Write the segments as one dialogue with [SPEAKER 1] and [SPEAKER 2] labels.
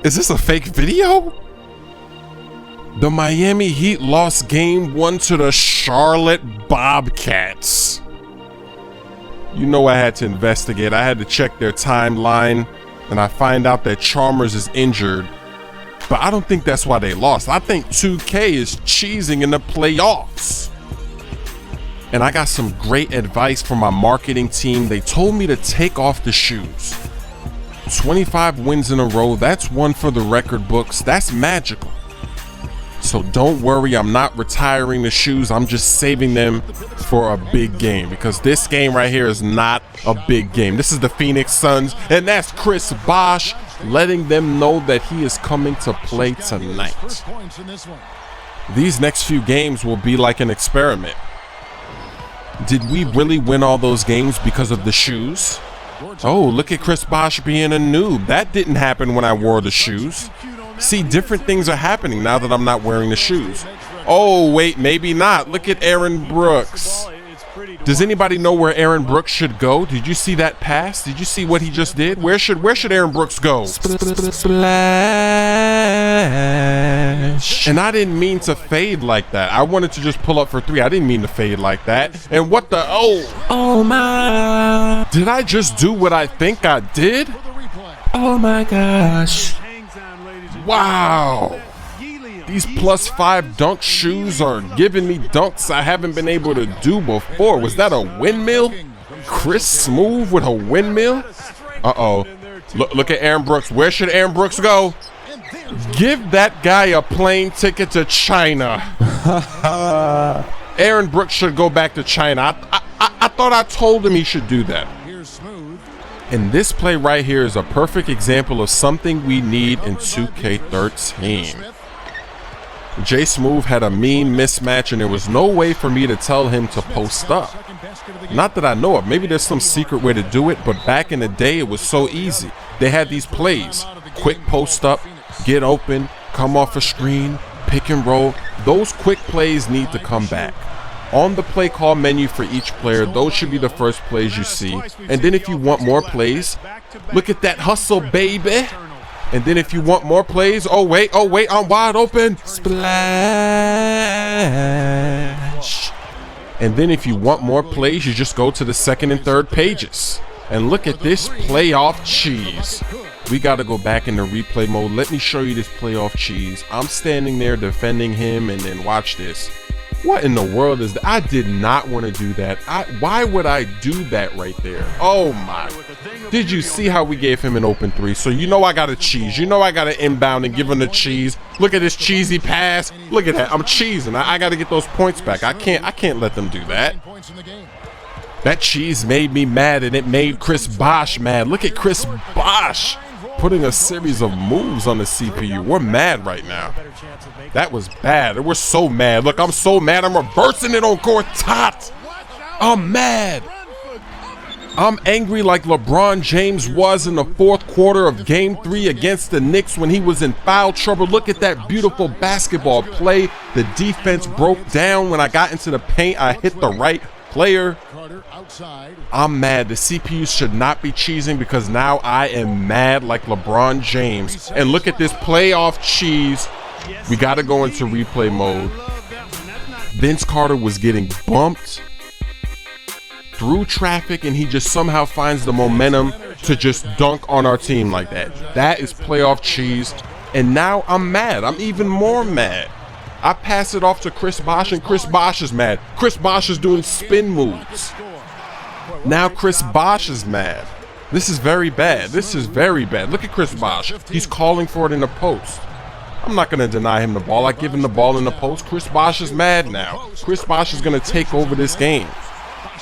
[SPEAKER 1] Is this a fake video? The Miami Heat lost game 1 to the Charlotte Bobcats. You know I had to investigate. I had to check their timeline, and I find out that Chalmers is injured. But I don't think that's why they lost. I think 2K is cheesing in the playoffs. And I got some great advice from my marketing team. They told me to take off the shoes. 25 wins in a row, that's one for the record books. That's magical. So don't worry, I'm not retiring the shoes. I'm just saving them for a big game, because this game right here is not a big game. This is the Phoenix Suns, and that's Chris Bosh letting them know that he is coming to play tonight. These next few games will be like an experiment. Did we really win all those games because of the shoes? Oh, look at Chris Bosh being a noob. That didn't happen when I wore the shoes. See, different things are happening now that I'm not wearing the shoes. Oh, wait, maybe not. Look at Aaron Brooks. Does anybody know where Aaron Brooks should go? Did you see that pass? Did you see what he just did? Where should Aaron Brooks go? Splash. And I didn't mean to fade like that. I wanted to just pull up for 3. I didn't mean to fade like that. And what the, oh my. Did I just do what I think I did? Oh my gosh. Wow. These +5 dunk shoes are giving me dunks I haven't been able to do before. Was that a windmill? Chris Smoove with a windmill? Uh-oh. Look at Aaron Brooks. Where should Aaron Brooks go? Give that guy a plane ticket to China. Aaron Brooks should go back to China. I thought I told him he should do that. And this play right here is a perfect example of something we need in 2K13. Smoove had a mean mismatch, and there was no way for me to tell him to post up. Not that I know of. Maybe there's some secret way to do it, but back in the day, it was so easy. They had these plays. Quick post up, get open, come off a screen, pick and roll. Those quick plays need to come back. On the play call menu for each player, those should be the first plays you see. And then if you want more plays, look at that hustle, baby. And then if you want more plays, oh wait, I'm wide open. Splash. And then if you want more plays, you just go to the second and third pages. And look at this playoff cheese. We got to go back into replay mode. Let me show you this playoff cheese. I'm standing there defending him, and then watch this. What in the world is that? I did not want to do that. Why would I do that right there? Oh my. Did you see how we gave him an open 3? So you know I got a cheese. You know I got to inbound and give him the cheese. Look at this cheesy pass. Look at that. I'm cheesing. I got to get those points back. I can't let them do that. That cheese made me mad, and it made Chris Bosh mad. Look at Chris Bosh putting a series of moves on the CPU. We're mad right now. That was bad. We're so mad. Look, I'm so mad. I'm reversing it on court tot. I'm mad. I'm angry like LeBron James was in the 4th quarter of Game 3 against the Knicks when he was in foul trouble. Look at that beautiful basketball play. The defense broke down. When I got into the paint, I hit the right player. I'm mad. The CPU should not be cheesing, because now I am mad like LeBron James. And look at this playoff cheese. We got to go into replay mode. Vince Carter was getting bumped through traffic, and he just somehow finds the momentum to just dunk on our team like that. That is playoff cheese. And now I'm mad. I'm even more mad. I pass it off to Chris Bosh, and Chris Bosh is mad. Chris Bosh is doing spin moves. Now Chris Bosh is mad. This is very bad. This is very bad. Look at Chris Bosh. He's calling for it in the post. I'm not going to deny him the ball. I give him the ball in the post. Chris Bosh is mad now. Chris Bosh is going to take over this game.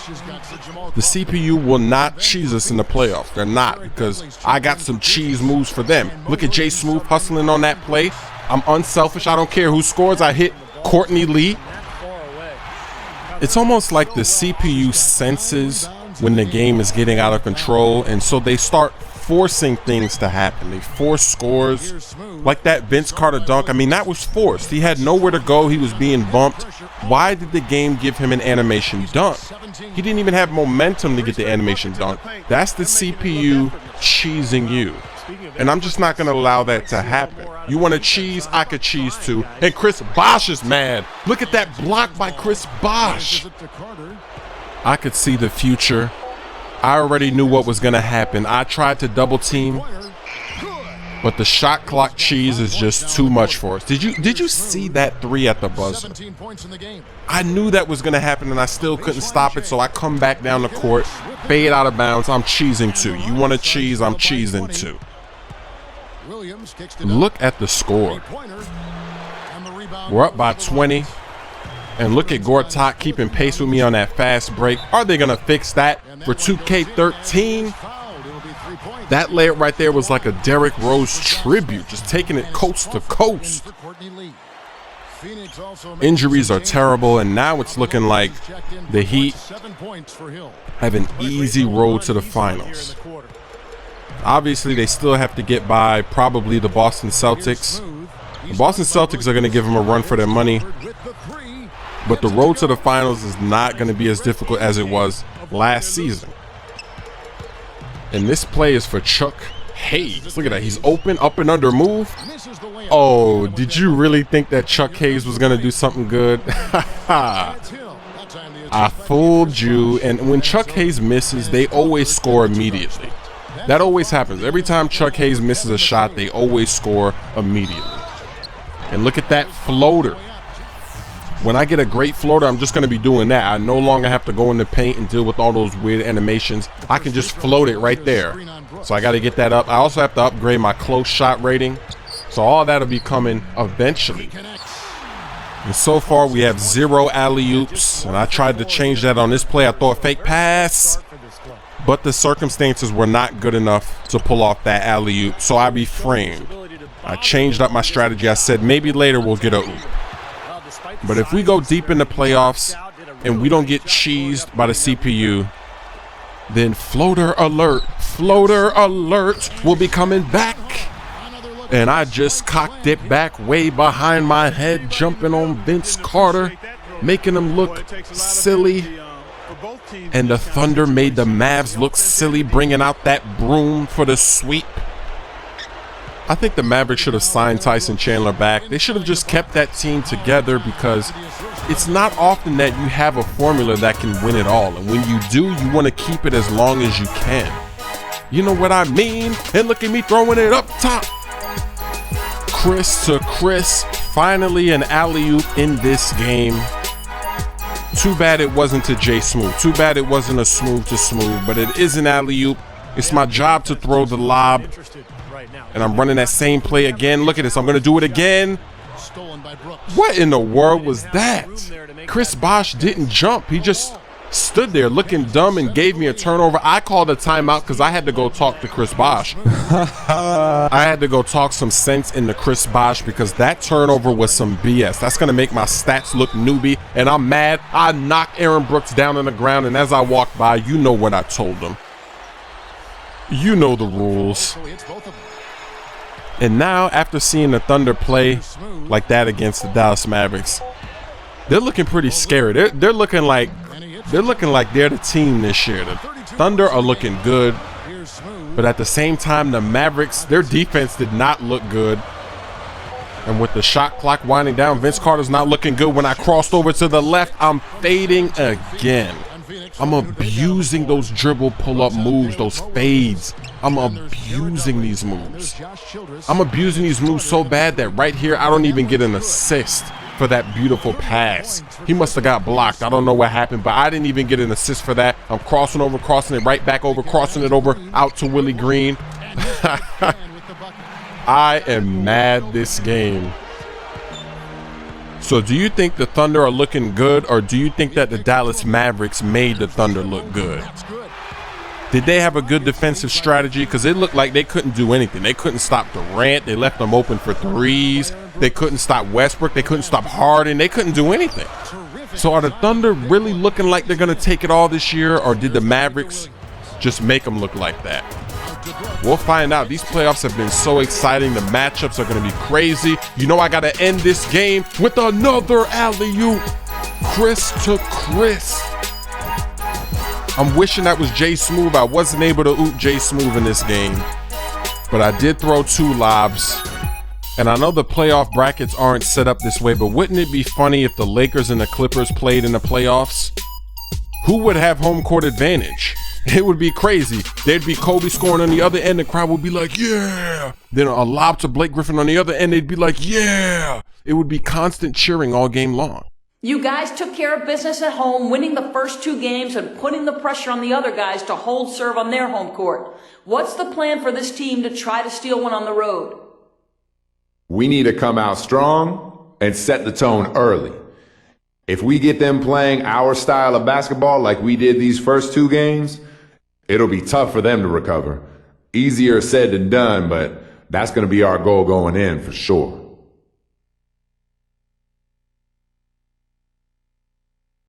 [SPEAKER 1] The CPU will not cheese us in the playoffs. They're not, because I got some cheese moves for them. Look at Smoove hustling on that play. I'm unselfish. I don't care who scores. I hit Courtney Lee. It's almost like the CPU senses when the game is getting out of control, and so they start forcing things to happen. They force scores, like that Vince Carter dunk. I mean, that was forced. He had nowhere to go. He was being bumped. Why did the game give him an animation dunk? He didn't even have momentum to get the animation dunk. That's the CPU cheesing you. And I'm just not going to allow that to happen. You want to cheese? I could cheese too. And Chris Bosh is mad. Look at that block by Chris Bosh. I could see the future. I already knew what was going to happen. I tried to double team, but the shot clock cheese is just too much for us. Did you see that 3 at the buzzer? I knew that was going to happen, and I still couldn't stop it, so I come back down the court, fade out of bounds. I'm cheesing too. You want to cheese? I'm cheesing too. Look at the score. We're up by 20. And look at Gortat keeping pace with me on that fast break. Are they going to fix that for 2K13? That layup right there was like a Derrick Rose tribute, just taking it coast to coast. Injuries are terrible, and now it's looking like the Heat have an easy road to the finals. Obviously, they still have to get by probably the Boston Celtics. The Boston Celtics are going to give them a run for their money. But the road to the finals is not going to be as difficult as it was last season. And this play is for Chuck Hayes. Look at that. He's open, up and under move. Oh, did you really think that Chuck Hayes was going to do something good? I fooled you. And when Chuck Hayes misses, they always score immediately. That always happens. Every time Chuck Hayes misses a shot, they always score immediately. And look at that floater. When I get a great floater, I'm just going to be doing that. I no longer have to go in the paint and deal with all those weird animations. I can just float it right there. So I got to get that up. I also have to upgrade my close shot rating. So all that'll be coming eventually. And so far, we have 0 alley-oops. And I tried to change that on this play. I threw a fake pass. But the circumstances were not good enough to pull off that alley-oop. So I reframed. I changed up my strategy. I said maybe later we'll get a oop. But if we go deep in the playoffs and we don't get cheesed by the CPU, then floater alert will be coming back. And I just cocked it back way behind my head, jumping on Vince Carter, making him look silly. And the Thunder made the Mavs look silly, bringing out that broom for the sweep. I think the Mavericks should have signed Tyson Chandler back. They should have just kept that team together, because it's not often that you have a formula that can win it all. And when you do, you want to keep it as long as you can. You know what I mean? And look at me throwing it up top. Chris to Chris. Finally an alley-oop in this game. Too bad it wasn't to J Smoove. Too bad it wasn't a Smoove to Smoove. But it is an alley-oop. It's my job to throw the lob. And I'm running that same play again. Look at this. I'm going to do it again. What in the world was that? Chris Bosh didn't jump. He just stood there looking dumb and gave me a turnover. I called a timeout because I had to go talk to Chris Bosh. I had to go talk some sense into Chris Bosh, because that turnover was some BS. That's going to make my stats look newbie. And I'm mad. I knocked Aaron Brooks down on the ground. And as I walked by, you know what I told him. You know the rules. And now, after seeing the Thunder play like that against the Dallas Mavericks, they're looking pretty scary. They're looking like they're the team this year. The Thunder are looking good, but at the same time, the Mavericks, their defense did not look good. And with the shot clock winding down, Vince Carter's not looking good. When I crossed over to the left, I'm fading again. I'm abusing those dribble pull-up moves, those fades. I'm abusing these moves. I'm abusing these moves so bad that right here, I don't even get an assist for that beautiful pass. He must have got blocked. I don't know what happened, but I didn't even get an assist for that. I'm crossing over, crossing it right back over, crossing it over out to Willie Green. I am mad this game. So do you think the Thunder are looking good, or do you think that the Dallas Mavericks made the Thunder look good? Did they have a good defensive strategy? Because it looked like they couldn't do anything. They couldn't stop Durant. They left them open for threes. They couldn't stop Westbrook. They couldn't stop Harden. They couldn't do anything. So are the Thunder really looking like they're going to take it all this year, or did the Mavericks just make them look like that? We'll find out. These playoffs have been so exciting. The matchups are going to be crazy. You know I got to end this game with another alley-oop. Chris to Chris. I'm wishing that was J Smoove. I wasn't able to oop J Smoove in this game. but I did throw 2 lobs. And I know the playoff brackets aren't set up this way, but wouldn't it be funny if the Lakers and the Clippers played in the playoffs? Who would have home court advantage? It would be crazy. There'd be Kobe scoring on the other end, the crowd would be like, yeah! Then a lob to Blake Griffin on the other end, they'd be like, yeah! It would be constant cheering all game long.
[SPEAKER 2] You guys took care of business at home, winning the first 2 games and putting the pressure on the other guys to hold serve on their home court. What's the plan for this team to try to steal one on the road?
[SPEAKER 3] We need to come out strong and set the tone early. If we get them playing our style of basketball like we did these first 2 games, it'll be tough for them to recover. Easier said than done, but that's going to be our goal going in for sure.